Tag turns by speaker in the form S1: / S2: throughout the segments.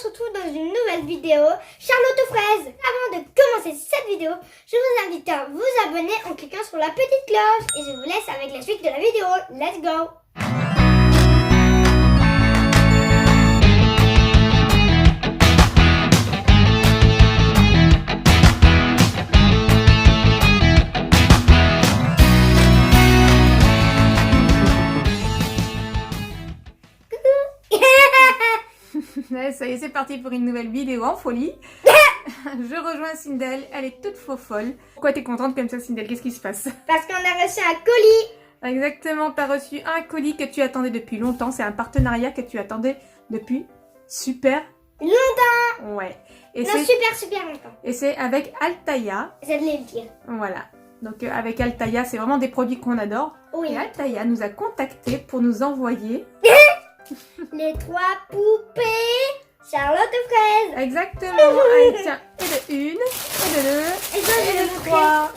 S1: se retrouve dans une nouvelle vidéo Charlotte aux fraises. Avant de commencer cette vidéo, je vous invite à vous abonner en cliquant sur la petite cloche. Et je vous laisse avec la suite de la vidéo. Let's go!
S2: Ouais, ça y est, c'est parti pour une nouvelle vidéo en folie. Je rejoins Sindel, elle est toute faux folle. Pourquoi t'es contente comme ça, Sindel? Qu'est-ce qui se passe?
S1: Parce qu'on a reçu un colis.
S2: Exactement, t'as reçu un colis que tu attendais depuis longtemps. C'est un partenariat que tu attendais depuis super
S1: longtemps.
S2: Ouais.
S1: Et non, super longtemps.
S2: Et c'est avec Altaïa.
S1: Ça venait le dire.
S2: Voilà. Donc avec Altaïa, c'est vraiment des produits qu'on adore.
S1: Oui.
S2: Et Altaïa nous a contactés pour nous envoyer...
S1: les 3 poupées Charlotte aux fraises.
S2: Exactement. Allez, tiens, et de 1, et de 2, et de 3.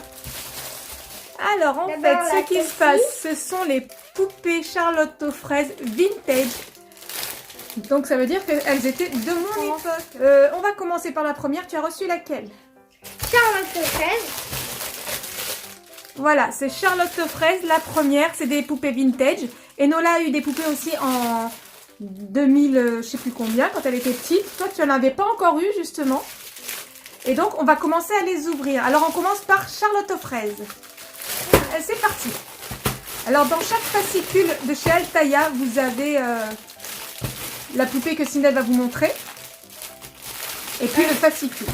S2: Alors, en fait, ce qui se passe, ce sont les poupées Charlotte aux fraises vintage. Donc, ça veut dire qu'elles étaient de mon époque. On va commencer par la première. Tu as reçu laquelle?
S1: Charlotte aux fraises.
S2: Voilà, c'est Charlotte aux fraises, la première. C'est des poupées vintage. Et Nola a eu des poupées aussi en 2000, je sais plus combien, quand elle était petite. Toi, tu n'en avais pas encore eu, justement. Et donc, on va commencer à les ouvrir. Alors, on commence par Charlotte aux fraises. C'est parti. Alors, dans chaque fascicule de chez Altaïa, vous avez la poupée que Sindel va vous montrer. Et puis, le fascicule.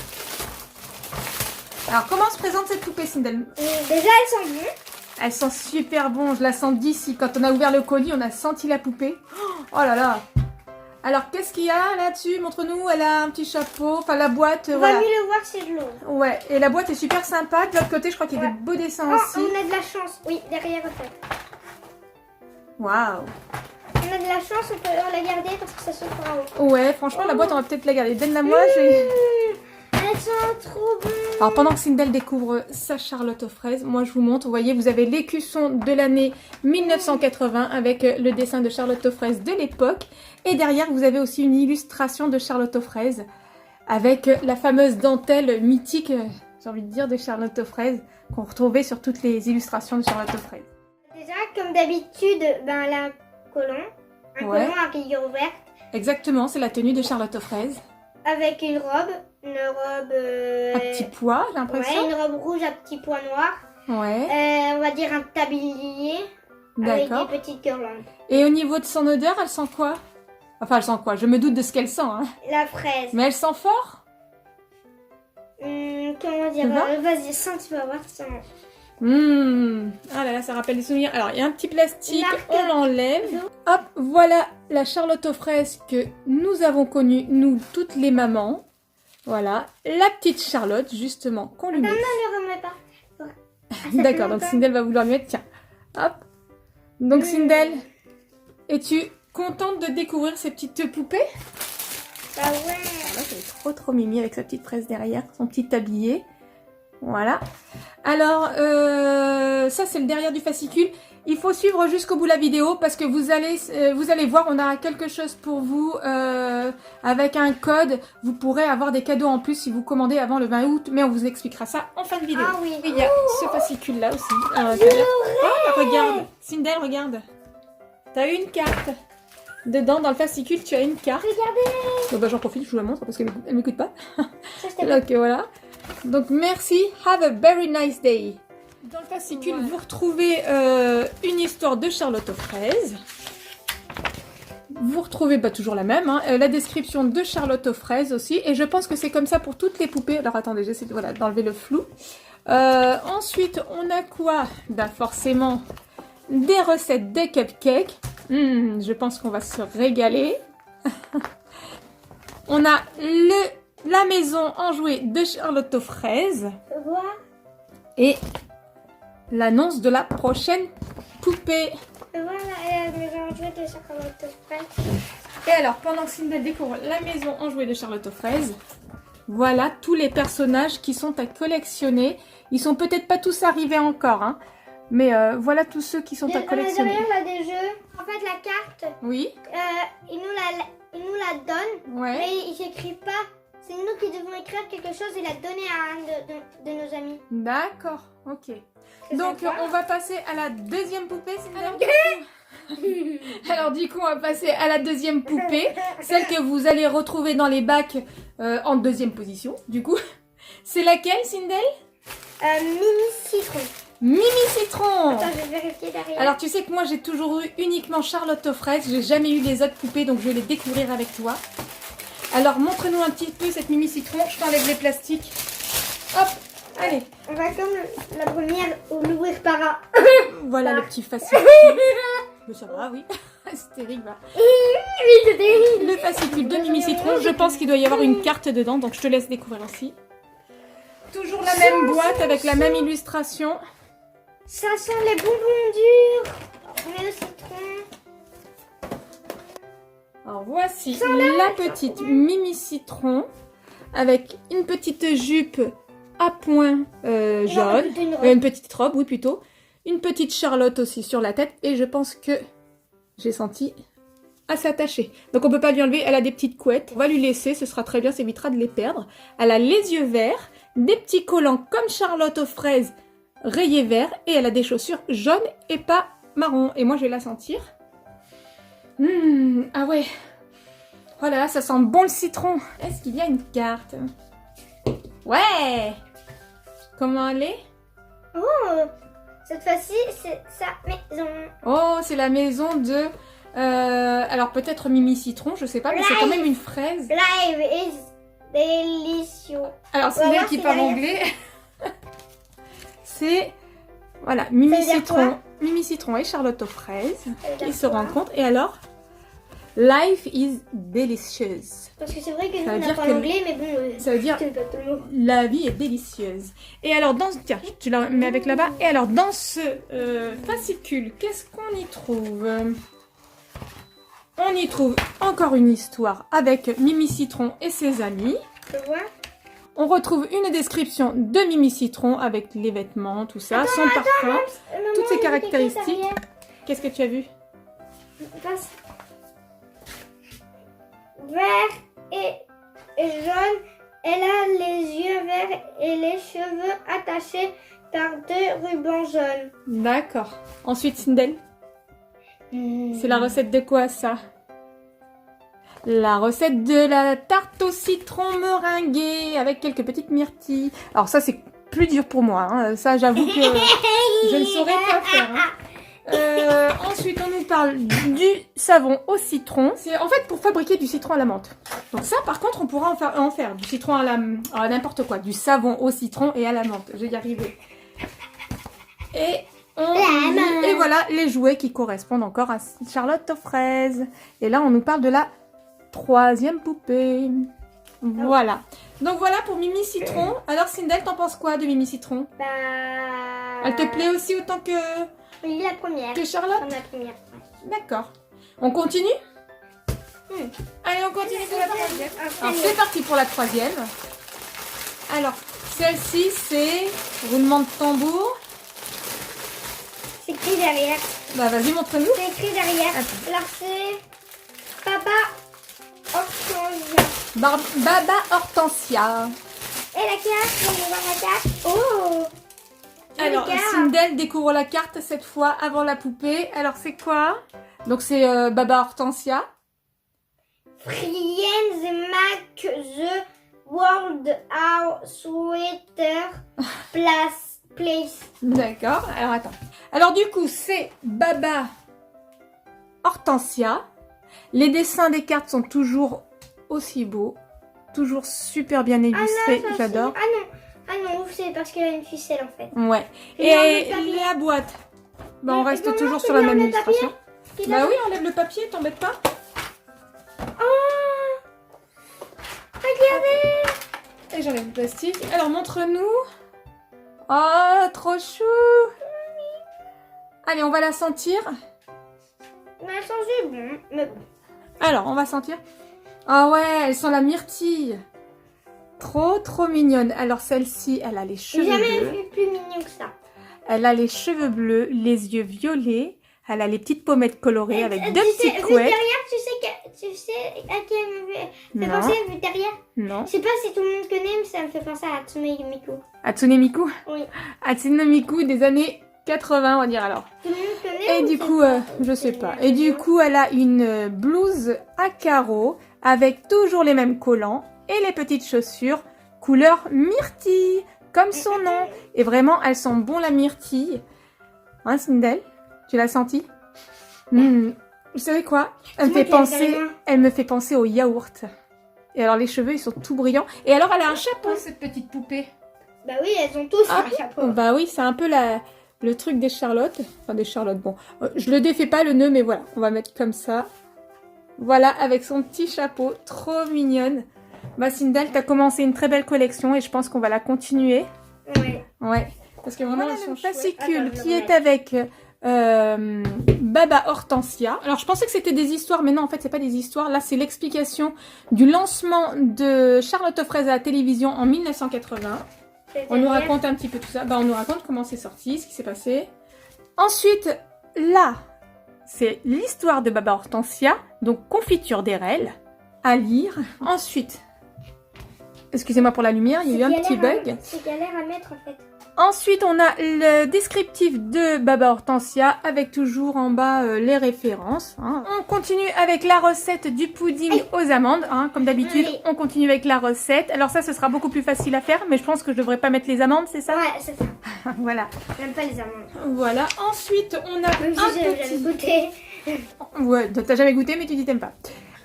S2: Alors, comment se présente cette poupée, Sindel?
S1: Déjà, elles sont bonnes.
S2: Elles sont super bonnes, je la sens d'ici. Quand on a ouvert le colis, on a senti la poupée. Oh là là! Alors, qu'est-ce qu'il y a là-dessus? Montre-nous, elle a un petit chapeau, enfin la boîte,
S1: on
S2: voilà.
S1: va mieux le voir si je l'ouvre.
S2: Ouais, et la boîte est super sympa. De l'autre côté, je crois qu'il y a des beaux dessins aussi.
S1: On a de la chance, oui, derrière en fait.
S2: Waouh!
S1: On a de la chance, on peut la garder parce que ça se fera haut.
S2: Ouais, franchement, la boîte, on va peut-être la garder. Donne-la moi,
S1: Elles sont trop bonnes.
S2: Alors, pendant que Sindel découvre sa Charlotte aux fraises, moi, je vous montre. Vous voyez, vous avez l'écusson de l'année 1980 avec le dessin de Charlotte aux fraises de l'époque. Et derrière, vous avez aussi une illustration de Charlotte aux fraises avec la fameuse dentelle mythique, j'ai envie de dire, de Charlotte aux fraises qu'on retrouvait sur toutes les illustrations de Charlotte aux fraises.
S1: Déjà, comme d'habitude, ben, elle a un colon. Un colon à rayures ouvertes.
S2: Exactement, c'est la tenue de Charlotte aux fraises.
S1: Avec une robe. Une robe...
S2: à petits pois, j'ai l'impression.
S1: Ouais, une robe rouge à petits pois noirs.
S2: Ouais.
S1: On va dire un tablier. Avec des petites guirlandes.
S2: Et au niveau de son odeur, elle sent quoi? Enfin, elle sent quoi? Je me doute de ce qu'elle sent. Hein.
S1: La fraise.
S2: Mais elle sent fort?
S1: Comment dire? Vas-y, sens, tu vas voir.
S2: Ah là là, ça rappelle des souvenirs. Alors, il y a un petit plastique, on l'enlève. Hop, voilà la Charlotte aux fraises que nous avons connue, nous, toutes les mamans. Voilà, la petite Charlotte, justement, qu'on lui met.
S1: Non, ne le remets pas.
S2: D'accord, donc Sindel va vouloir lui mettre, tiens, hop. Donc Sindel, es-tu contente de découvrir ces petites poupées?
S1: Bah ouais.
S2: Là, c'est trop mimi avec sa petite fraise derrière, son petit tablier. Voilà. Alors, ça c'est le derrière du fascicule. Il faut suivre jusqu'au bout la vidéo parce que vous allez voir, on a quelque chose pour vous avec un code. Vous pourrez avoir des cadeaux en plus si vous commandez avant le 20 août, mais on vous expliquera ça en fin de vidéo.
S1: Ah oui.
S2: Il y a ce fascicule là aussi. Regarde, Sindel, regarde. T'as une carte. Dedans, dans le fascicule, tu as une carte.
S1: Regardez.
S2: Bon, bah, j'en profite, je vous la montre parce qu'elle m'écoute pas. Donc voilà. Donc merci, have a very nice day. Dans le fascicule, vous retrouvez une histoire de Charlotte aux fraises. Vous retrouvez toujours la même, hein, la description de Charlotte aux fraises aussi. Et je pense que c'est comme ça pour toutes les poupées. Alors attendez, j'essaie d'enlever le flou. Ensuite, on a quoi? Ben forcément, des recettes de cupcakes. Je pense qu'on va se régaler. On a la maison en jouet de Charlotte aux fraises. Et l'annonce de la prochaine poupée.
S1: Voilà, la maison en jouet de Charlotte aux fraises.
S2: Et alors, pendant que Sindel découvre la maison en jouet de Charlotte aux fraises, voilà tous les personnages qui sont à collectionner. Ils sont peut-être pas tous arrivés encore, hein, mais voilà tous ceux qui sont à collectionner.
S1: Derrière, on a des jeux. En fait, la carte,
S2: Oui.
S1: il nous la donne
S2: Ouais.
S1: Mais ils n'écrivent pas. C'est nous qui devons écrire quelque chose et la donner à un de nos amis.
S2: D'accord, ok.
S1: C'est
S2: Donc
S1: sympa.
S2: on va passer à la deuxième poupée, Alors du coup on va passer à la deuxième poupée, celle que vous allez retrouver dans les bacs en deuxième position. Du coup, c'est laquelle, Sindel?
S1: Mimi Citron.
S2: Mimi Citron.
S1: Attends, je vais vérifier derrière.
S2: Alors tu sais que moi j'ai toujours eu uniquement Charlotte aux fraises, j'ai jamais eu les autres poupées donc je vais les découvrir avec toi. Alors montre-nous un petit peu cette Mimi Citron, je t'enlève les plastiques. Hop, allez.
S1: On va comme la première l'ouvrir par un.
S2: Voilà le petit fascicule. Mais ça va, oui. C'est terrible. Hein.
S1: Oui, c'est terrible.
S2: Le fascicule de Mimi Citron, je pense qu'il doit y avoir une carte dedans donc je te laisse découvrir aussi. Toujours la même boîte avec la même illustration.
S1: Ça sent les bonbons durs. Mais au citron.
S2: Alors voici la petite Mimi Citron avec une petite jupe à points jaune, une petite robe, oui plutôt, une petite Charlotte aussi sur la tête et je pense que j'ai senti à s'attacher. Donc on peut pas lui enlever, elle a des petites couettes, on va lui laisser, ce sera très bien, ça évitera de les perdre. Elle a les yeux verts, des petits collants comme Charlotte aux fraises rayés verts et elle a des chaussures jaunes et pas marron. Et moi je vais la sentir. Ah ouais. Oh là là, ça sent bon le citron. Est-ce qu'il y a une carte? Ouais. Comment elle est?
S1: Oh, cette fois-ci, c'est sa maison.
S2: Oh, c'est la maison de... alors peut-être Mimi Citron, je sais pas, mais c'est quand même une fraise.
S1: Live is delicious.
S2: Alors c'est elle qui parle anglais. C'est... Voilà, Mimi Citron. Mimi Citron et Charlotte aux fraises. Ils se rencontrent. Et alors? Life is delicious.
S1: Parce que c'est vrai que nous on n'a pas l'anglais, mais bon...
S2: ça veut dire la vie est délicieuse. Et alors, tiens, tu la mets avec là-bas. Et alors, dans ce fascicule, qu'est-ce qu'on y trouve? On y trouve encore une histoire avec Mimi Citron et ses amis.
S1: Tu vois?
S2: On retrouve une description de Mimi Citron avec les vêtements, tout ça, son parfum, toutes ses caractéristiques. Qu'est-ce que tu as vu?
S1: Passe. Vert et jaune. Elle a les yeux verts et les cheveux attachés par 2 rubans jaunes.
S2: D'accord. Ensuite, Sindel. C'est la recette de quoi, ça? La recette de la tarte au citron meringuée avec quelques petites myrtilles. Alors ça, c'est plus dur pour moi. Hein. Ça, j'avoue que je ne saurais pas faire. Hein. Ensuite, on nous parle du savon au citron. C'est en fait pour fabriquer du citron à la menthe. Donc ça, par contre, on pourra en faire du citron à n'importe quoi. Du savon au citron et à la menthe. Je vais y arriver. Et voilà les jouets qui correspondent encore à Charlotte aux fraises. Et là, on nous parle de la 3e poupée. Voilà. Donc voilà pour Mimi Citron. Alors Sindel, t'en penses quoi de Mimi Citron?
S1: Bah...
S2: Elle te plaît aussi autant que...
S1: Oui, la première.
S2: Que Charlotte?
S1: La première.
S2: D'accord. On continue? Allez, on continue pour la 3e. Alors c'est parti pour la 3e. Alors, celle-ci c'est roulement de tambour.
S1: C'est écrit derrière.
S2: Bah vas-y, montre-nous.
S1: C'est écrit derrière.
S2: Attends.
S1: Alors c'est Papa Hortensia.
S2: Baba Hortensia.
S1: Et la carte, on va voir la carte. Oh!
S2: Alors, Sindel découvre la carte cette fois avant la poupée. Alors, c'est quoi? Donc, c'est Baba Hortensia.
S1: Friends make the world our sweater place.
S2: D'accord. Alors, attends. Alors, du coup, c'est Baba Hortensia. Les dessins des cartes sont toujours aussi beaux. Toujours super bien illustrés. J'adore.
S1: Ah non, c'est parce qu'il y a une ficelle en fait.
S2: Ouais. Et la boîte. Bah, on reste toujours sur la même illustration. Bah oui, enlève le papier, t'embête pas.
S1: Oh! Regardez!
S2: Et j'enlève le plastique. Alors, montre-nous. Oh, trop chou! Allez, on va la sentir.
S1: Mais elle sent bon, mais bon.
S2: Alors, on va sentir. Ah ouais, elle sent la myrtille. Trop mignonne. Alors, celle-ci, elle a les cheveux bleus.
S1: J'ai jamais vu plus mignon que ça.
S2: Elle a les cheveux bleus, les yeux violets. Elle a les petites pommettes colorées avec deux petites couettes.
S1: Derrière, tu sais à qui elle me fait
S2: Non.
S1: penser derrière?
S2: Non.
S1: Je sais pas si tout le monde connaît, mais ça me fait penser à Hatsune Miku.
S2: Hatsune Miku?
S1: Oui.
S2: Hatsune Miku des années 80, on va dire alors.
S1: Tout le monde connaît?
S2: Et
S1: ou
S2: du
S1: c'est
S2: coup,
S1: pas
S2: je sais pas. Et du coup, elle a une blouse à carreaux avec toujours les mêmes collants et les petites chaussures couleur myrtille, comme son nom. Et vraiment, elles sent bon la myrtille. Hein, Sindel? Tu l'as senti? Vous savez quoi? Elle me fait penser au yaourt. Et alors, les cheveux, ils sont tout brillants. Et alors, elle a un chapeau, cette petite poupée.
S1: Bah oui, elles ont tous un chapeau.
S2: Bah oui, c'est un peu le truc des Charlottes. Enfin, des Charlottes, bon. Je le défais pas, le nœud, mais voilà. On va mettre comme ça. Voilà, avec son petit chapeau. Trop mignonne. Bah, Sindel, t'as commencé une très belle collection et je pense qu'on va la continuer.
S1: Ouais.
S2: Ouais. Parce que vraiment,
S1: Voilà,
S2: elles sont
S1: le
S2: fascicules
S1: fascicule
S2: qui est avec Baba Hortensia. Alors, je pensais que c'était des histoires, mais non, en fait, c'est pas des histoires. Là, c'est l'explication du lancement de Charlotte aux fraises à la télévision en 1980. On nous raconte un petit peu tout ça. Bah, on nous raconte comment c'est sorti, ce qui s'est passé. Ensuite, là, c'est l'histoire de Baba Hortensia, donc confiture d'Erel, à lire. Ensuite, excusez-moi pour la lumière, il y a eu un petit bug.
S1: C'est galère à mettre en fait.
S2: Ensuite, on a le descriptif de Baba Hortensia avec toujours en bas les références. Hein. On continue avec la recette du pudding aux amandes. Hein. Comme d'habitude, on continue avec la recette. Alors ça, ce sera beaucoup plus facile à faire, mais je pense que je devrais pas mettre les amandes, c'est ça?
S1: Ouais, c'est ça.
S2: Voilà.
S1: J'aime pas les amandes.
S2: Voilà. Ensuite, on a
S1: Même si
S2: un
S1: j'aime
S2: petit...
S1: goûter.
S2: Ouais, t'as jamais goûté, mais tu dis t'aimes pas.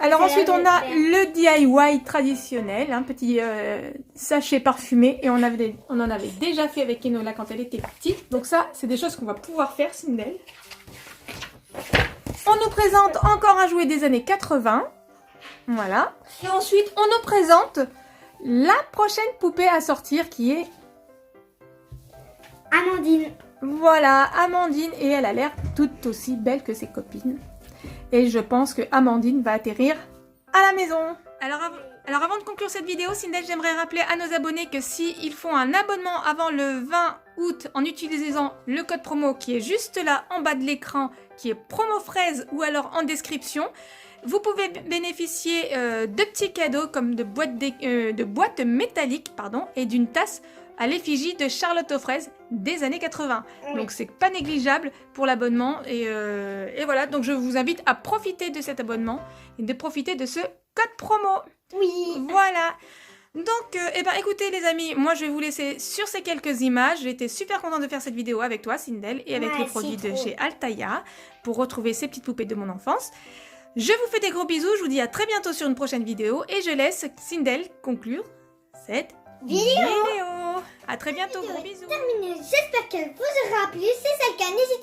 S2: Alors ensuite, on a le DIY traditionnel, un petit sachet parfumé. Et on en avait déjà fait avec Enola quand elle était petite. Donc ça, c'est des choses qu'on va pouvoir faire, Sindel. On nous présente encore un jouet des années 80. Voilà. Et ensuite, on nous présente la prochaine poupée à sortir qui est...
S1: Amandine.
S2: Voilà, Amandine. Et elle a l'air tout aussi belle que ses copines. Et je pense que Amandine va atterrir à la maison. Alors avant de conclure cette vidéo, Sindel, j'aimerais rappeler à nos abonnés que s'ils font un abonnement avant le 20 août en utilisant le code promo qui est juste là en bas de l'écran, qui est promofraise ou alors en description, vous pouvez bénéficier de petits cadeaux comme de boîtes métalliques et d'une tasse à l'effigie de Charlotte aux fraises des années 80. Oui. Donc c'est pas négligeable pour l'abonnement et voilà, donc je vous invite à profiter de cet abonnement et de profiter de ce code promo.
S1: Oui.
S2: Voilà. Donc écoutez les amis, moi je vais vous laisser sur ces quelques images. J'ai été super contente de faire cette vidéo avec toi Sindel et avec les produits de chez Altaïa pour retrouver ces petites poupées de mon enfance. Je vous fais des gros bisous, je vous dis à très bientôt sur une prochaine vidéo et je laisse Sindel conclure cette vidéo. À très bientôt, gros bisous.
S1: Terminé. J'espère qu'elle vous aura plu. Si c'est le cas, n'hésitez